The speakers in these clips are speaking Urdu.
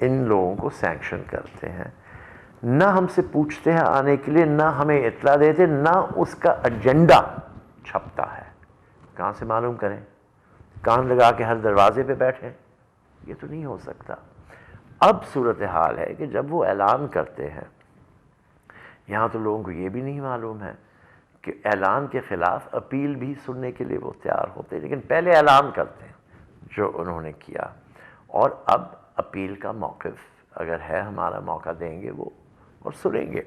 ان لوگوں کو سینکشن کرتے ہیں، نہ ہم سے پوچھتے ہیں آنے کے لیے، نہ ہمیں اطلاع دیتے، نہ اس کا ایجنڈا چھپتا ہے. کہاں سے معلوم کریں؟ کان لگا کے ہر دروازے پہ بیٹھیں؟ یہ تو نہیں ہو سکتا. اب صورتحال ہے کہ جب وہ اعلان کرتے ہیں، یہاں تو لوگوں کو یہ بھی نہیں معلوم ہے کہ اعلان کے خلاف اپیل بھی سننے کے لیے وہ تیار ہوتے ہیں، لیکن پہلے اعلان کرتے ہیں جو انہوں نے کیا. اور اب اپیل کا موقف اگر ہے، ہمارا موقع دیں گے وہ اور سنیں گے.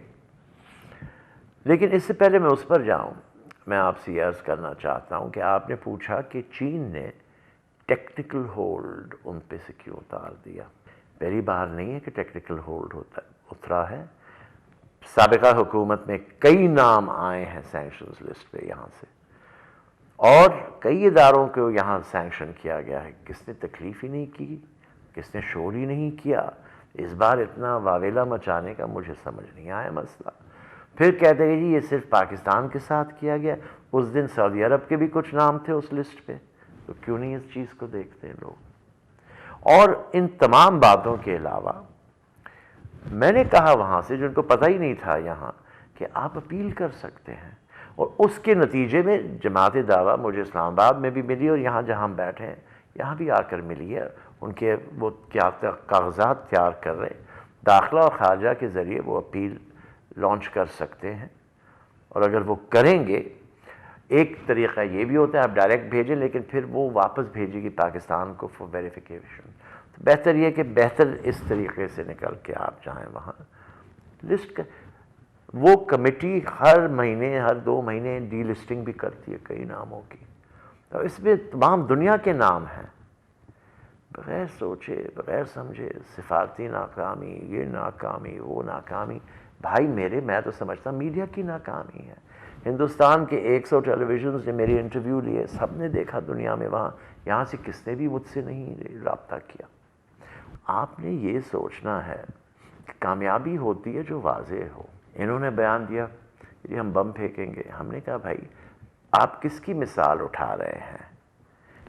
لیکن اس سے پہلے میں اس پر جاؤں، میں آپ سے یہ عرض کرنا چاہتا ہوں کہ آپ نے پوچھا کہ چین نے ٹیکنیکل ہولڈ ان پہ سے کیوں اتار دیا. پہلی بار نہیں ہے کہ ٹیکنیکل ہولڈ اترا ہے. سابقہ حکومت میں کئی نام آئے ہیں سینکشنز لسٹ پہ یہاں سے، اور کئی اداروں کو یہاں سینکشن کیا گیا ہے. کس نے تکلیف ہی نہیں کی، کس نے شور ہی نہیں کیا. اس بار اتنا واویلا مچانے کا مجھے سمجھ نہیں آیا مسئلہ. پھر کہتے ہیں جی یہ صرف پاکستان کے ساتھ کیا گیا. اس دن سعودی عرب کے بھی کچھ نام تھے اس لسٹ پہ، تو کیوں نہیں اس چیز کو دیکھتے ہیں لوگ؟ اور ان تمام باتوں کے علاوہ میں نے کہا وہاں سے، جن کو پتہ ہی نہیں تھا یہاں، کہ آپ اپیل کر سکتے ہیں. اور اس کے نتیجے میں جماعت دعویٰ مجھے اسلام آباد میں بھی ملی، اور یہاں جہاں ہم بیٹھے ہیں یہاں بھی آ کر ملی ہے. ان کے وہ کیا کاغذات تیار کر رہے، داخلہ اور خارجہ کے ذریعے وہ اپیل لانچ کر سکتے ہیں. اور اگر وہ کریں گے، ایک طریقہ یہ بھی ہوتا ہے آپ ڈائریکٹ بھیجیں، لیکن پھر وہ واپس بھیجے گی پاکستان کو فور ویریفیکیشن. تو بہتر یہ کہ بہتر اس طریقے سے نکل کے آپ جائیں وہاں. لسٹ وہ کمیٹی ہر مہینے ہر 2 مہینے ڈی لسٹنگ بھی کرتی ہے کئی ناموں کی. تو اس میں تمام دنیا کے نام ہیں، بغیر سوچے بغیر سمجھے سفارتی ناکامی، یہ ناکامی وہ ناکامی. بھائی میرے، میں تو سمجھتا میڈیا کی ناکامی ہے. ہندوستان کے 100 ٹیلی ویژنز نے میری انٹرویو لیے، سب نے دیکھا دنیا میں وہاں، یہاں سے کس نے بھی مجھ سے نہیں رابطہ کیا. آپ نے یہ سوچنا ہے کہ کامیابی ہوتی ہے جو واضح ہو. انہوں نے بیان دیا کہ ہم بم پھینکیں گے. ہم نے کہا بھائی آپ کس کی مثال اٹھا رہے ہیں؟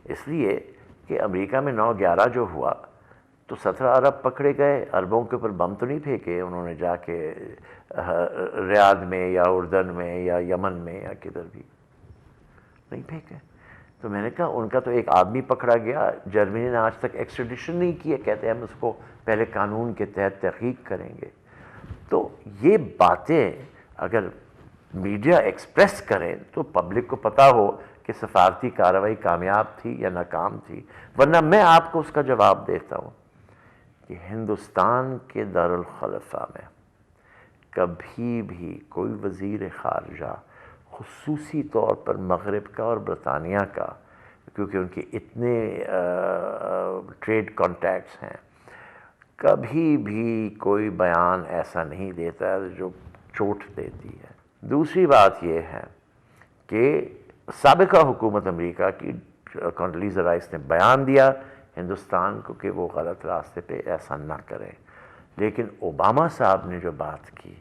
اس لیے کہ امریکہ میں 9/11 جو ہوا تو 17 ارب پکڑے گئے، اربوں کے اوپر بم تو نہیں پھینکے انہوں نے جا کے ریاض میں یا اردن میں یا یمن میں یا کدھر بھی نہیں پھینکے. تو میں نے کہا ان کا تو ایک آدمی پکڑا گیا، جرمنی نے آج تک ایکسٹریڈیشن نہیں کیا، کہتے ہیں ہم اس کو پہلے قانون کے تحت تحقیق کریں گے. تو یہ باتیں اگر میڈیا ایکسپریس کریں تو پبلک کو پتہ ہو کہ سفارتی کارروائی کامیاب تھی یا ناکام تھی. ورنہ میں آپ کو اس کا جواب دیتا ہوں کہ ہندوستان کے دارالخلافہ میں کبھی بھی کوئی وزیر خارجہ، خصوصی طور پر مغرب کا اور برطانیہ کا، کیونکہ ان کے اتنے ٹریڈ کانٹیکٹس ہیں، کبھی بھی کوئی بیان ایسا نہیں دیتا جو چوٹ دیتی ہے. دوسری بات یہ ہے کہ سابقہ حکومت امریکہ کی کونڈولیزا رائس نے بیان دیا ہندوستان کو کہ وہ غلط راستے پہ ایسا نہ کرے. لیکن اوباما صاحب نے جو بات کی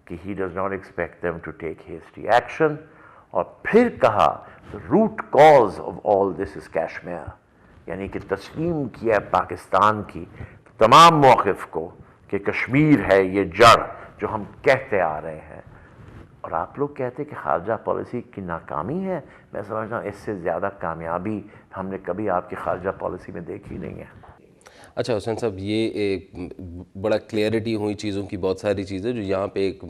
کہ he does not expect them to take hasty action, اور پھر کہا root cause of all this is Kashmir, یعنی کہ تسلیم کیا پاکستان کی تمام موقف کو کہ کشمیر ہے یہ جڑ جو ہم کہتے آ رہے ہیں. اور آپ لوگ کہتے کہ خارجہ پالیسی کی ناکامی ہے. میں سمجھتا ہوں اس سے زیادہ کامیابی ہم نے کبھی آپ کی خارجہ پالیسی میں دیکھی نہیں ہے. اچھا حسین صاحب، یہ ایک بڑا کلیئرٹی ہوئی چیزوں کی، بہت ساری چیزیں جو یہاں پہ ایک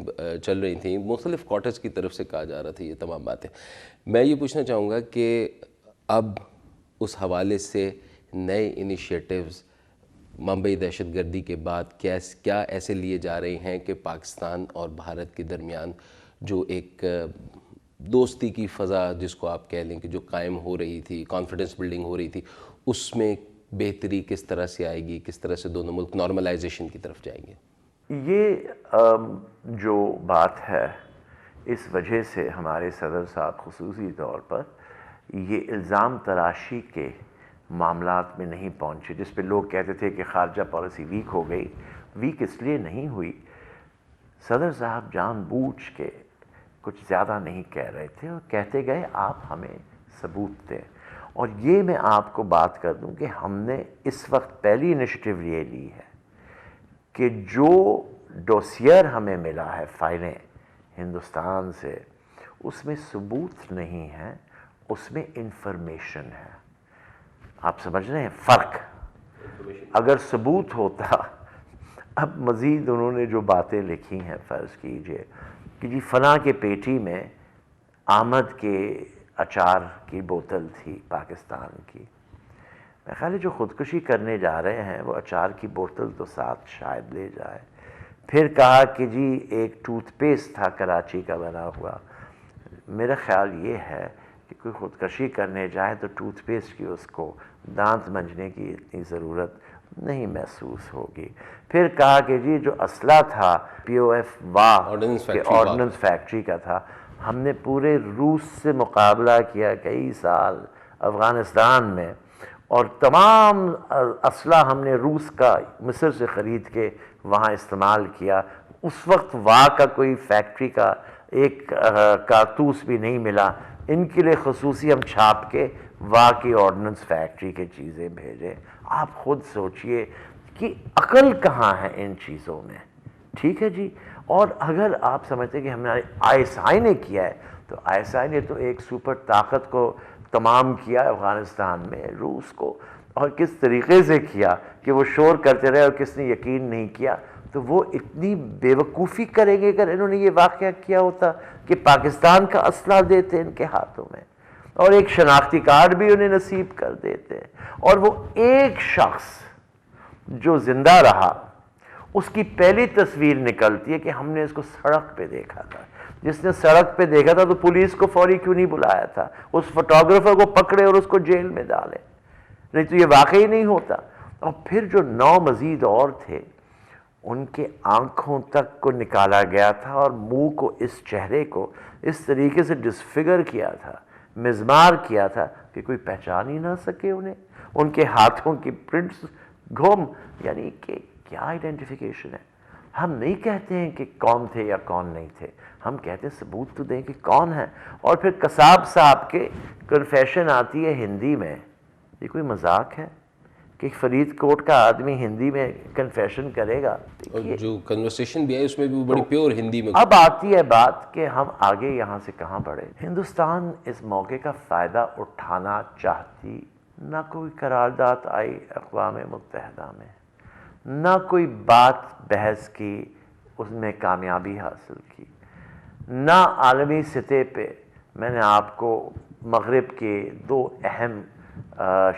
چل رہی تھیں، مختلف کوارٹرز کی طرف سے کہا جا رہا تھا یہ تمام باتیں. میں یہ پوچھنا چاہوں گا کہ اب اس حوالے سے نئے انیشیٹوز ممبئی دہشت گردی کے بعد کیا ایسے لیے جا رہے ہیں کہ پاکستان اور بھارت کے درمیان جو ایک دوستی کی فضا جس کو آپ کہہ لیں کہ جو قائم ہو رہی تھی، کانفیڈنس بلڈنگ ہو رہی تھی، اس میں بہتری کس طرح سے آئے گی، کس طرح سے دونوں ملک نارملائزیشن کی طرف جائیں گے؟ یہ جو بات ہے، اس وجہ سے ہمارے صدر صاحب خصوصی طور پر یہ الزام تراشی کے معاملات میں نہیں پہنچے، جس پہ لوگ کہتے تھے کہ خارجہ پالیسی ویک ہو گئی. ویک اس لیے نہیں ہوئی، صدر صاحب جان بوجھ کے کچھ زیادہ نہیں کہہ رہے تھے اور کہتے گئے آپ ہمیں ثبوت دیں. اور یہ میں آپ کو بات کر دوں کہ ہم نے اس وقت پہلی انیشیٹو یہ لی ہے کہ جو ڈوسیئر ہمیں ملا ہے فائلیں ہندوستان سے، اس میں ثبوت نہیں ہے، اس میں انفارمیشن ہے. آپ سمجھ رہے ہیں فرق؟ اگر ثبوت ہوتا، اب مزید انہوں نے جو باتیں لکھی ہیں، فرض کیجئے کہ جی فلاں کے پیٹی میں آمد کے اچار کی بوتل تھی پاکستان کی، میں خیال ہے جو خودکشی کرنے جا رہے ہیں وہ اچار کی بوتل تو ساتھ شاید لے جائے. پھر کہا کہ جی ایک ٹوتھ پیسٹ تھا کراچی کا بنا ہوا. میرا خیال یہ ہے کہ کوئی خودکشی کرنے جائے تو ٹوتھ پیسٹ کی اس کو دانت منجنے کی اتنی ضرورت نہیں محسوس ہوگی. پھر کہا کہ جی جو اسلحہ تھا پی او ایف آرڈننس فیکٹری کا تھا، ہم نے پورے روس سے مقابلہ کیا کئی سال افغانستان میں، اور تمام اسلحہ ہم نے روس کا مصر سے خرید کے وہاں استعمال کیا. اس وقت وا کا کوئی فیکٹری کا ایک کارتوس بھی نہیں ملا. ان کے لیے خصوصی ہم چھاپ کے وا کی آرڈننس فیکٹری کے چیزیں بھیجیں. آپ خود سوچئے کہ عقل کہاں ہے ان چیزوں میں. ٹھیک ہے جی. اور اگر آپ سمجھتے کہ ہمارے آئی ایس آئی نے کیا ہے، تو آئی ایس آئی نے تو ایک سپر طاقت کو تمام کیا افغانستان میں، روس کو، اور کس طریقے سے کیا کہ وہ شور کرتے رہے اور کس نے یقین نہیں کیا. تو وہ اتنی بیوقوفی کریں گے اگر انہوں نے یہ واقعہ کیا ہوتا کہ پاکستان کا اسلحہ دیتے ان کے ہاتھوں میں، اور ایک شناختی کارڈ بھی انہیں نصیب کر دیتے. اور وہ ایک شخص جو زندہ رہا، اس کی پہلی تصویر نکلتی ہے کہ ہم نے اس کو سڑک پہ دیکھا تھا. جس نے سڑک پہ دیکھا تھا تو پولیس کو فوری کیوں نہیں بلایا تھا؟ اس فوٹوگرافر کو پکڑے اور اس کو جیل میں ڈالے، نہیں تو یہ واقعی نہیں ہوتا. اور پھر جو 9 مزید اور تھے، ان کے آنکھوں تک کو نکالا گیا تھا اور منہ کو، اس چہرے کو اس طریقے سے ڈسفگر کیا تھا، مزمار کیا تھا کہ کوئی پہچان ہی نہ سکے انہیں. ان کے ہاتھوں کی پرنٹس گم، یعنی کہ کیا آئیڈینٹیفیکیشن ہے. ہم نہیں کہتے ہیں کہ کون تھے یا کون نہیں تھے، ہم کہتے ہیں ثبوت تو دیں کہ کون ہے. اور پھر قصاب صاحب کے کنفیشن آتی ہے ہندی میں. یہ کوئی مذاق ہے کہ فرید کوٹ کا آدمی ہندی میں کنفیشن کرے گا؟ جو کنورسیشن بھی ہے اس میں بھی بڑی پیور ہندی میں. اب آتی ہے بات کہ ہم آگے یہاں سے کہاں بڑھے. ہندوستان اس موقع کا فائدہ اٹھانا چاہتی، نہ کوئی قرارداد آئی اقوام متحدہ میں، نہ کوئی بات بحث کی، اس میں کامیابی حاصل کی، نہ عالمی سطح پہ. میں نے آپ کو مغرب کے 2 اہم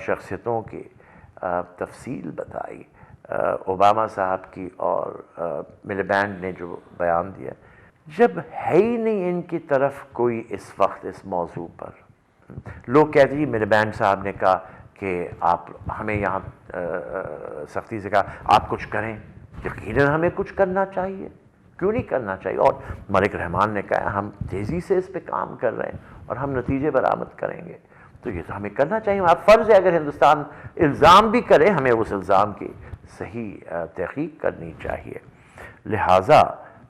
شخصیتوں کی تفصیل بتائی، اوباما صاحب کی اور ملیبینڈ نے جو بیان دیا. جب ہے ہی نہیں ان کی طرف کوئی اس وقت اس موضوع پر. لوگ کہتے ہیں ملیبینڈ صاحب نے کہا کہ آپ ہمیں یہاں سختی سے کہا آپ کچھ کریں. یقیناً ہمیں کچھ کرنا چاہیے، کیوں نہیں کرنا چاہیے. اور ملک رحمان نے کہا ہم تیزی سے اس پہ کام کر رہے ہیں اور ہم نتیجے برآمد کریں گے. تو یہ تو ہمیں کرنا چاہیے. آپ فرض ہے اگر ہندوستان الزام بھی کرے، ہمیں اس الزام کی صحیح تحقیق کرنی چاہیے. لہٰذا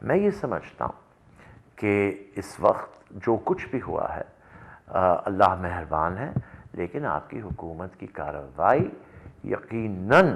میں یہ سمجھتا ہوں کہ اس وقت جو کچھ بھی ہوا ہے اللہ مہربان ہے، لیکن آپ کی حکومت کی کارروائی یقیناً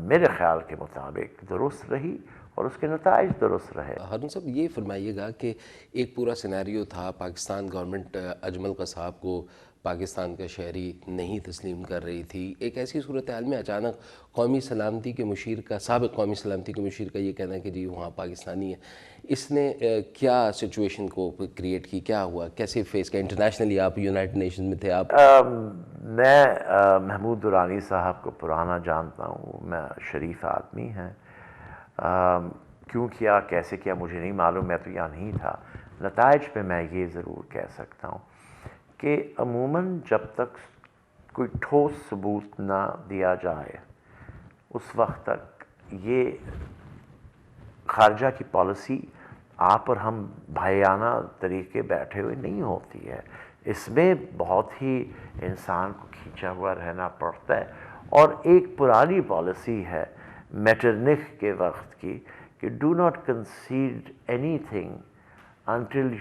میرے خیال کے مطابق درست رہی اور اس کے نتائج درست رہے. ہارون صاحب یہ فرمائیے گا کہ ایک پورا سیناریو تھا، پاکستان گورنمنٹ اجمل قصاب کو پاکستان کا شہری نہیں تسلیم کر رہی تھی. ایک ایسی صورتحال میں اچانک قومی سلامتی کے مشیر کا، سابق قومی سلامتی کے مشیر کا یہ کہنا ہے کہ جی وہاں پاکستانی ہے. اس نے کیا سچویشن کو کریٹ کی؟ کیا ہوا؟ کیسے فیس کیا؟ انٹرنیشنلی آپ یونائٹڈ نیشنز میں تھے. آپ میں محمود درانی صاحب کو پرانا جانتا ہوں. میں شریف آدمی ہیں. کیوں کیا، کیسے کیا مجھے نہیں معلوم، میں تو یہاں نہیں تھا. نتائج پہ میں یہ ضرور کہہ سکتا ہوں کہ عموماً جب تک کوئی ٹھوس ثبوت نہ دیا جائے اس وقت تک یہ خارجہ کی پالیسی آپ اور ہم بھائیانہ طریقے بیٹھے ہوئے نہیں ہوتی ہے. اس میں بہت ہی انسان کو کھینچا ہوا رہنا پڑتا ہے. اور ایک پرانی پالیسی ہے میٹرنخ کے وقت کی کہ do not consider anything until